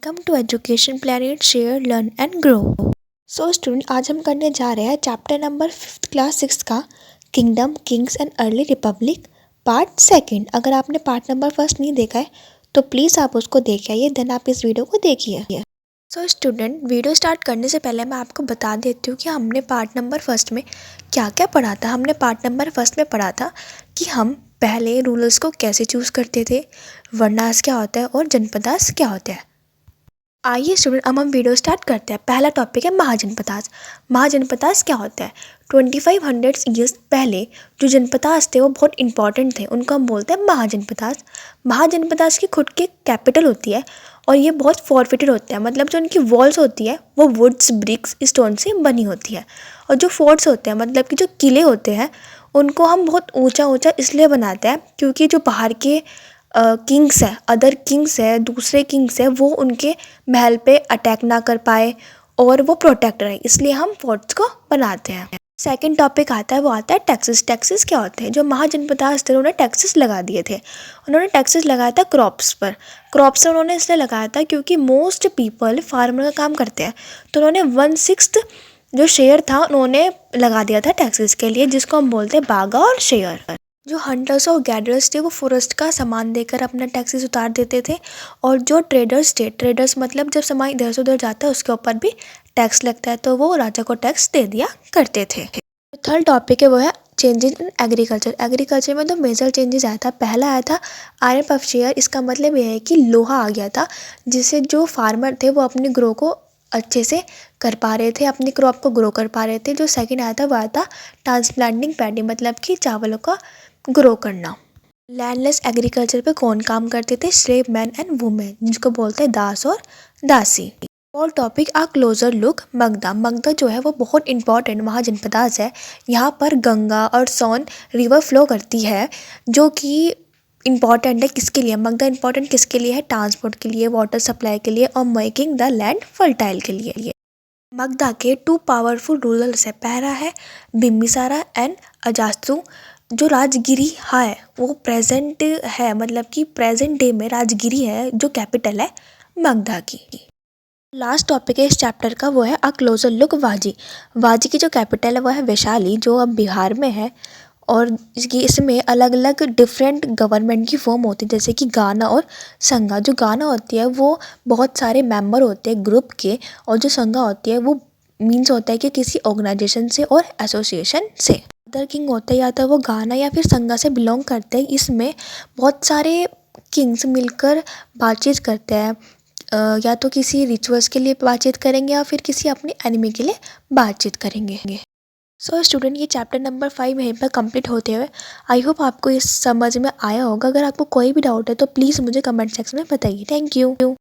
Welcome to education planet share learn and grow. So student, आज हम करने जा रहे हैं चैप्टर नंबर 5th क्लास 6 का kingdom, Kings and early Republic part 2। अगर आपने पार्ट नंबर 1 नहीं देखा है तो प्लीज़ आप उसको देख आइए, देन आप इस वीडियो को देखिए। सो स्टूडेंट, वीडियो स्टार्ट करने से पहले मैं आपको बता देती हूँ कि हमने पार्ट नंबर 1 में क्या क्या पढ़ा था। हमने पार्ट नंबर 1 में पढ़ा था कि हम पहले रूलर्स को कैसे चूज़ करते थे, वर्णास क्या होता है और जनपदास क्या होता है। आइए स्टूडेंट, अब हम वीडियो स्टार्ट करते हैं। पहला टॉपिक है महाजनपदास। महाजनपदास क्या होता है? 2500 ईयर्स पहले जो जनपदास थे वो बहुत इंपॉर्टेंट थे, उनको हम बोलते हैं महाजनपदास। महाजनपदास की खुद की कैपिटल होती है और ये बहुत फॉरफिटेड होते हैं, मतलब जो उनकी वॉल्स होती है वो वुड्स, ब्रिक्स, स्टोन से बनी होती है। और जो फोर्ट्स होते हैं, मतलब कि जो किले होते हैं, उनको हम बहुत ऊंचा ऊंचा इसलिए बनाते हैं क्योंकि जो बाहर के किंग्स है, अदर किंग्स है, दूसरे किंग्स है, वो उनके महल पे अटैक ना कर पाए और वो प्रोटेक्ट रहे, इसलिए हम फोर्ट्स को बनाते हैं। सेकंड टॉपिक आता है, वो आता है टैक्सेस। टैक्सेस क्या होते हैं? जो महाजनपदास थे उन्होंने टैक्सेस लगा दिए थे। उन्होंने टैक्सेस लगाया था क्रॉप्स पर। क्रॉप्स उन्होंने इसलिए लगाया था क्योंकि मोस्ट पीपल फार्मर का काम करते हैं, तो उन्होंने 1/6 जो शेयर था उन्होंने लगा दिया था टैक्सेस के लिए, जिसको हम बोलते हैं बागा और शेयर। जो हंटर्स और गैदरर्स थे वो फॉरेस्ट का सामान देकर अपना टैक्सेस उतार देते थे, और जो ट्रेडर्स थे, ट्रेडर्स मतलब जब सामान इधर से उधर जाता है उसके ऊपर भी टैक्स लगता है, तो वो राजा को टैक्स दे दिया करते थे। थर्ड टॉपिक है वो है चेंजेस इन एग्रीकल्चर। एग्रीकल्चर में तो मेजर चेंजेस आया था। पहला आया था आयरन पफ शेयर। इसका मतलब ये है कि लोहा आ गया था, जिससे जो फार्मर थे वो अपनी ग्रो को अच्छे से कर पा रहे थे, अपनी क्रॉप को ग्रो कर पा रहे थे। जो सेकंड आया था वो आया था ट्रांसप्लांटिंग पैडी, मतलब कि चावलों का ग्रो करना। लैंडलेस एग्रीकल्चर पे कौन काम करते थे? स्लेव मैन एंड वुमेन, जिसको बोलते हैं दास और दासी। और टॉपिक आ क्लोजर लुक मगधा। मगधा जो है वो बहुत इंपॉर्टेंट महाजनपदास है। यहाँ पर गंगा और सोन रिवर फ्लो करती है, जो कि इम्पॉर्टेंट है किसके लिए? मगधा इम्पॉर्टेंट किसके लिए है? ट्रांसपोर्ट के लिए, वाटर सप्लाई के लिए और मेकिंग द लैंड फर्टाइल के लिए। मगधा के 2 पावरफुल रूलर्स है। पहला है बिम्बिसारा एंड अजास्तु। जो राजगिरी है वो प्रेजेंट है, मतलब कि प्रेजेंट डे में राजगिरी है जो कैपिटल है मगधा की। लास्ट टॉपिक है इस चैप्टर का, वो है अ क्लोजर लुक वाजी। वाजी की जो कैपिटल है वो है वैशाली, जो अब बिहार में है। और इसमें अलग अलग डिफरेंट गवर्नमेंट की फॉर्म होती है, जैसे कि गाना और संघा। जो गाना होती है वो बहुत सारे मेंबर होते हैं ग्रुप के, और जो संघा होती है वो मीन्स होता है कि किसी ऑर्गेनाइजेशन से और एसोसिएशन से। अदर किंग होते हैं या तो वो गाना या फिर संघा से बिलोंग करते हैं। इसमें बहुत सारे किंग्स मिलकर बातचीत करते हैं, या तो किसी रिचुअल्स के लिए बातचीत करेंगे या फिर किसी अपनी एनिमी के लिए बातचीत करेंगे। सो स्टूडेंट, ये चैप्टर नंबर 5 यहीं पर कंप्लीट होते हुए आई होप आपको इस समझ में आया होगा। अगर आपको कोई भी डाउट है तो प्लीज़ मुझे कमेंट सेक्शन में बताइए। Thank you.